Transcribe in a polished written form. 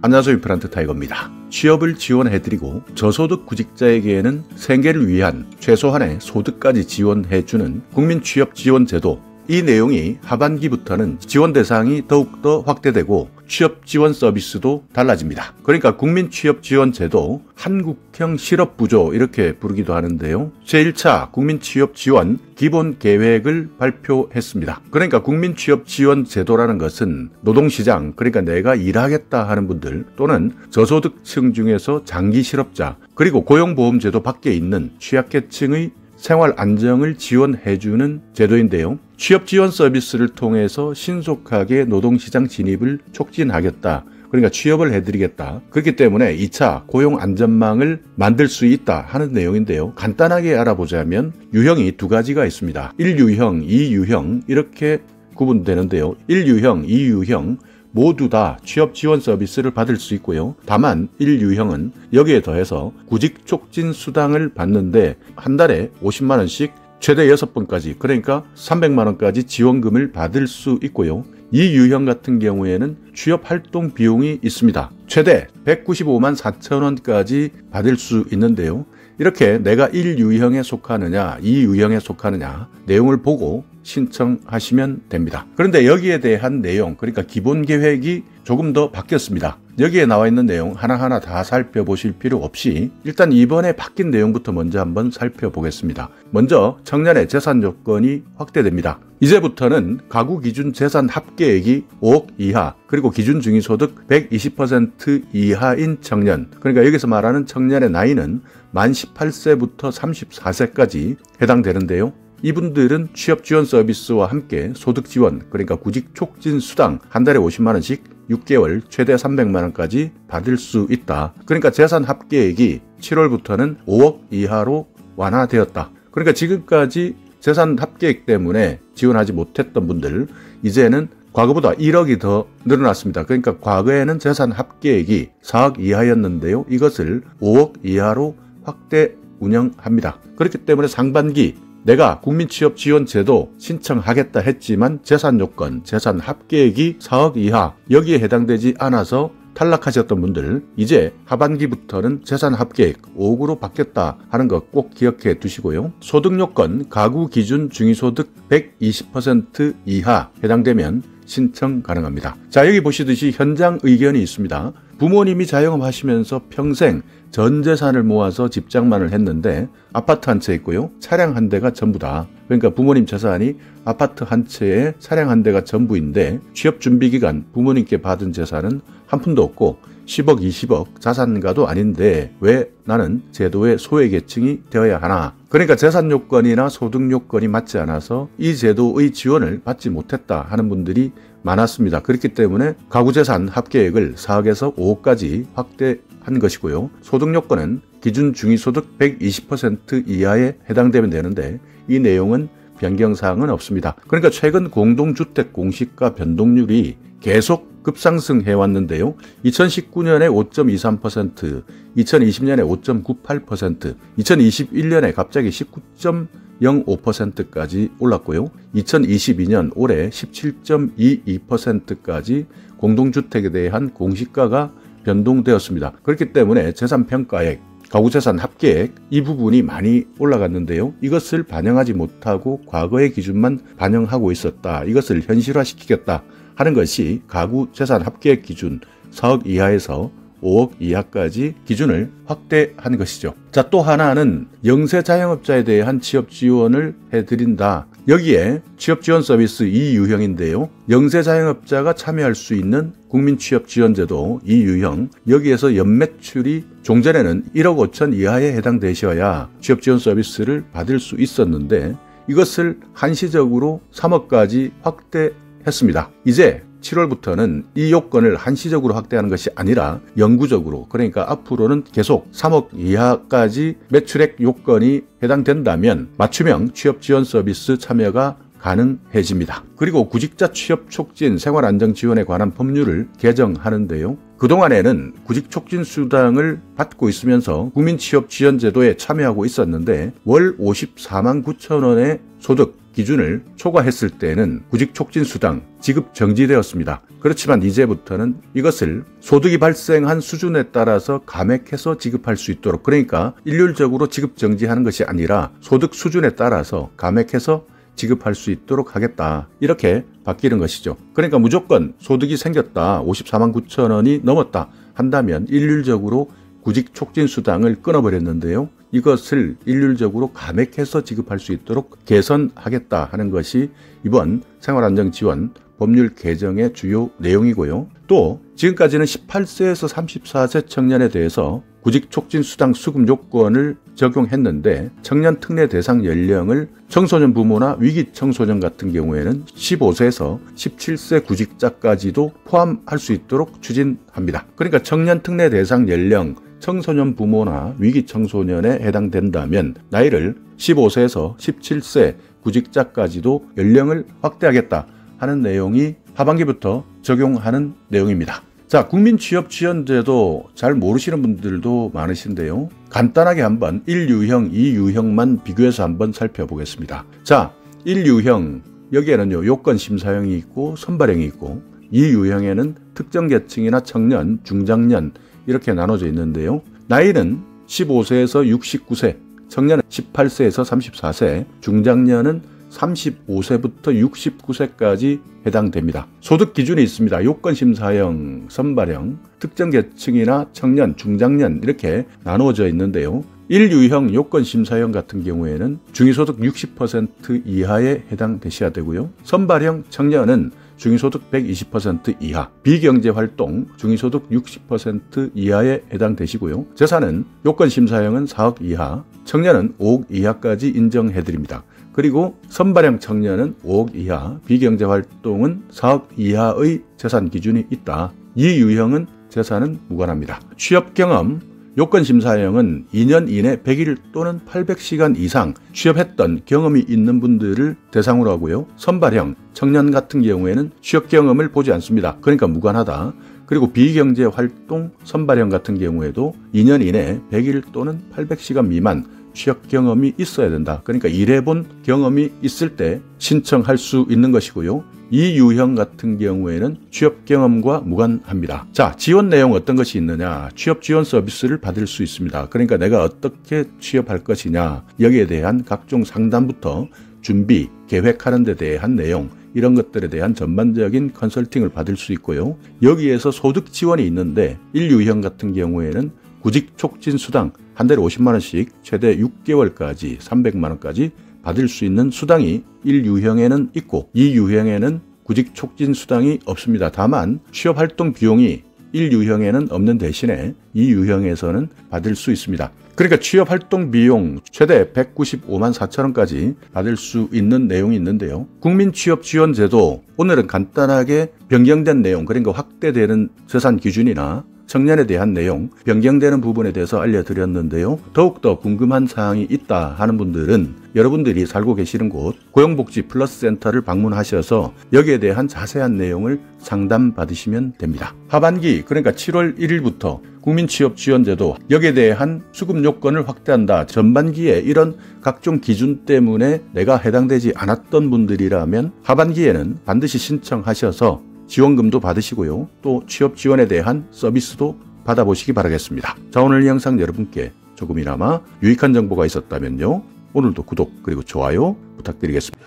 안녕하세요. 임플란트 타이거입니다. 취업을 지원해드리고 저소득 구직자에게는 생계를 위한 최소한의 소득까지 지원해주는 국민취업지원제도, 이 내용이 하반기부터는 지원 대상이 더욱더 확대되고 취업 지원 서비스도 달라집니다. 그러니까 국민취업지원제도, 한국형 실업부조 이렇게 부르기도 하는데요. 제1차 국민취업지원 기본계획을 발표했습니다. 그러니까 국민취업지원제도라는 것은 노동시장, 그러니까 내가 일하겠다 하는 분들 또는 저소득층 중에서 장기 실업자, 그리고 고용보험제도 밖에 있는 취약계층의 생활 안정을 지원해주는 제도인데요. 취업 지원 서비스를 통해서 신속하게 노동시장 진입을 촉진하겠다. 그러니까 취업을 해드리겠다. 그렇기 때문에 2차 고용 안전망을 만들 수 있다 하는 내용인데요. 간단하게 알아보자면 유형이 두 가지가 있습니다. 1유형, 2유형 이렇게 구분되는데요. 1유형, 2유형 모두 다 취업 지원 서비스를 받을 수 있고요. 다만 1유형은 여기에 더해서 구직 촉진 수당을 받는데 한 달에 50만 원씩 최대 6번까지, 그러니까 300만 원까지 지원금을 받을 수 있고요. 2유형 같은 경우에는 취업 활동 비용이 있습니다. 최대 195만 4천 원까지 받을 수 있는데요. 이렇게 내가 1유형에 속하느냐 2유형에 속하느냐 내용을 보고 신청하시면 됩니다. 그런데 여기에 대한 내용, 그러니까 기본 계획이 조금 더 바뀌었습니다. 여기에 나와 있는 내용 하나하나 다 살펴보실 필요 없이 일단 이번에 바뀐 내용부터 먼저 한번 살펴보겠습니다. 먼저 청년의 재산 요건이 확대됩니다. 이제부터는 가구 기준 재산 합계액이 5억 이하, 그리고 기준 중위소득 120% 이하인 청년, 그러니까 여기서 말하는 청년의 나이는 만 18세부터 34세까지 해당되는데요. 이분들은 취업지원 서비스와 함께 소득지원, 그러니까 구직촉진수당 한 달에 50만 원씩 6개월 최대 300만 원까지 받을 수 있다. 그러니까 재산 합계액이 7월부터는 5억 이하로 완화되었다. 그러니까 지금까지 재산 합계액 때문에 지원하지 못했던 분들, 이제는 과거보다 1억이 더 늘어났습니다. 그러니까 과거에는 재산 합계액이 4억 이하였는데요. 이것을 5억 이하로 확대 운영합니다. 그렇기 때문에 상반기 내가 국민취업지원제도 신청하겠다 했지만 재산 요건, 재산 합계액이 4억 이하, 여기에 해당되지 않아서 탈락하셨던 분들, 이제 하반기부터는 재산 합계액 5억으로 바뀌었다 하는 것 꼭 기억해 두시고요. 소득 요건, 가구 기준 중위소득 120% 이하 해당되면 신청 가능합니다. 자, 여기 보시듯이 현장 의견이 있습니다. 부모님이 자영업하시면서 평생 전 재산을 모아서 집장만을 했는데 아파트 한 채 있고요. 차량 한 대가 전부다. 그러니까 부모님 재산이 아파트 한 채에 차량 한 대가 전부인데 취업 준비 기간 부모님께 받은 재산은 한 푼도 없고 10억, 20억 자산가도 아닌데 왜 나는 제도의 소외계층이 되어야 하나. 그러니까 재산 요건이나 소득 요건이 맞지 않아서 이 제도의 지원을 받지 못했다 하는 분들이 많았습니다. 그렇기 때문에 가구재산 합계액을 4억에서 5억까지 확대한 것이고요. 소득 요건은 기준 중위소득 120% 이하에 해당되면 되는데 이 내용은 변경사항은 없습니다. 그러니까 최근 공동주택 공시가 변동률이 계속 급상승해 왔는데요. 2019년에 5.23%, 2020년에 5.98%, 2021년에 갑자기 19.05%까지 올랐고요. 2022년 올해 17.22%까지 공동주택에 대한 공시가가 변동되었습니다. 그렇기 때문에 재산평가액, 가구재산 합계액 이 부분이 많이 올라갔는데요. 이것을 반영하지 못하고 과거의 기준만 반영하고 있었다. 이것을 현실화시키겠다 하는 것이 가구재산 합계액 기준 4억 이하에서 5억 이하까지 기준을 확대한 것이죠. 자, 또 하나는 영세 자영업자에 대한 취업 지원을 해드린다. 여기에 취업지원 서비스 2유형인데요. 영세 자영업자가 참여할 수 있는 국민취업지원제도 2유형, 여기에서 연매출이 종전에는 1억 5천 이하에 해당되셔야 취업지원 서비스를 받을 수 있었는데 이것을 한시적으로 3억까지 확대했습니다. 이제 7월부터는 이 요건을 한시적으로 확대하는 것이 아니라 영구적으로, 그러니까 앞으로는 계속 3억 이하까지 매출액 요건이 해당된다면 맞춤형 취업지원 서비스 참여가 가능해집니다. 그리고 구직자 취업 촉진 생활안정지원에 관한 법률을 개정하는데요. 그동안에는 구직촉진 수당을 받고 있으면서 국민취업지원제도에 참여하고 있었는데 월 54만 9천 원의 소득, 기준을 초과했을 때는 구직촉진수당 지급 정지되었습니다. 그렇지만 이제부터는 이것을 소득이 발생한 수준에 따라서 감액해서 지급할 수 있도록, 그러니까 일률적으로 지급 정지하는 것이 아니라 소득 수준에 따라서 감액해서 지급할 수 있도록 하겠다, 이렇게 바뀌는 것이죠. 그러니까 무조건 소득이 생겼다, 54만 9천 원이 넘었다 한다면 일률적으로 구직촉진수당을 끊어버렸는데요. 이것을 일률적으로 감액해서 지급할 수 있도록 개선하겠다 하는 것이 이번 생활안정지원 법률 개정의 주요 내용이고요. 또 지금까지는 18세에서 34세 청년에 대해서 구직촉진수당 수급 요건을 적용했는데 청년 특례 대상 연령을 청소년 부모나 위기청소년 같은 경우에는 15세에서 17세 구직자까지도 포함할 수 있도록 추진합니다. 그러니까 청년 특례 대상 연령 청소년 부모나 위기청소년에 해당된다면 나이를 15세에서 17세 구직자까지도 연령을 확대하겠다 하는 내용이 하반기부터 적용하는 내용입니다. 자, 국민취업지원제도 잘 모르시는 분들도 많으신데요. 간단하게 한번 1유형, 2유형만 비교해서 한번 살펴보겠습니다. 자, 1유형, 여기에는요 요건심사형이 있고 선발형이 있고, 2유형에는 특정 계층이나 청년, 중장년 이렇게 나눠져 있는데요. 나이는 15세에서 69세, 청년은 18세에서 34세, 중장년은 35세부터 69세까지 해당됩니다. 소득 기준이 있습니다. 요건심사형, 선발형, 특정 계층이나 청년, 중장년 이렇게 나누어져 있는데요. 1유형 요건심사형 같은 경우에는 중위소득 60% 이하에 해당되셔야 되고요. 선발형 청년은 중위소득 120% 이하, 비경제활동 중위소득 60% 이하에 해당되시고요. 재산은 요건심사형은 4억 이하, 청년은 5억 이하까지 인정해드립니다. 그리고 선발형 청년은 5억 이하, 비경제활동은 4억 이하의 재산 기준이 있다. 2유형은 재산은 무관합니다. 취업경험, 요건심사형은 2년 이내 100일 또는 800시간 이상 취업했던 경험이 있는 분들을 대상으로 하고요. 선발형 청년 같은 경우에는 취업 경험을 보지 않습니다. 그러니까 무관하다. 그리고 비경제활동 선발형 같은 경우에도 2년 이내 100일 또는 800시간 미만 취업 경험이 있어야 된다. 그러니까 일해본 경험이 있을 때 신청할 수 있는 것이고요. 이 유형 같은 경우에는 취업 경험과 무관합니다. 자, 지원 내용 어떤 것이 있느냐? 취업 지원 서비스를 받을 수 있습니다. 그러니까 내가 어떻게 취업할 것이냐, 여기에 대한 각종 상담부터 준비, 계획하는 데 대한 내용, 이런 것들에 대한 전반적인 컨설팅을 받을 수 있고요. 여기에서 소득 지원이 있는데 1유형 같은 경우에는 구직촉진수당 한 달에 50만 원씩 최대 6개월까지 300만 원까지 받을 수 있는 수당이 1유형에는 있고 2유형에는 구직촉진수당이 없습니다. 다만 취업활동 비용이 1유형에는 없는 대신에 2유형에서는 받을 수 있습니다. 그러니까 취업활동 비용 최대 195만 4천 원까지 받을 수 있는 내용이 있는데요. 국민취업지원제도, 오늘은 간단하게 변경된 내용, 그러니까 확대되는 재산 기준이나 청년에 대한 내용, 변경되는 부분에 대해서 알려드렸는데요. 더욱더 궁금한 사항이 있다 하는 분들은 여러분들이 살고 계시는 곳 고용복지 플러스 센터를 방문하셔서 여기에 대한 자세한 내용을 상담받으시면 됩니다. 하반기, 그러니까 7월 1일부터 국민취업지원제도 여기에 대한 수급 요건을 확대한다. 전반기에 이런 각종 기준 때문에 내가 해당되지 않았던 분들이라면 하반기에는 반드시 신청하셔서 지원금도 받으시고요. 또 취업 지원에 대한 서비스도 받아보시기 바라겠습니다. 자, 오늘 영상 여러분께 조금이나마 유익한 정보가 있었다면요. 오늘도 구독 그리고 좋아요 부탁드리겠습니다.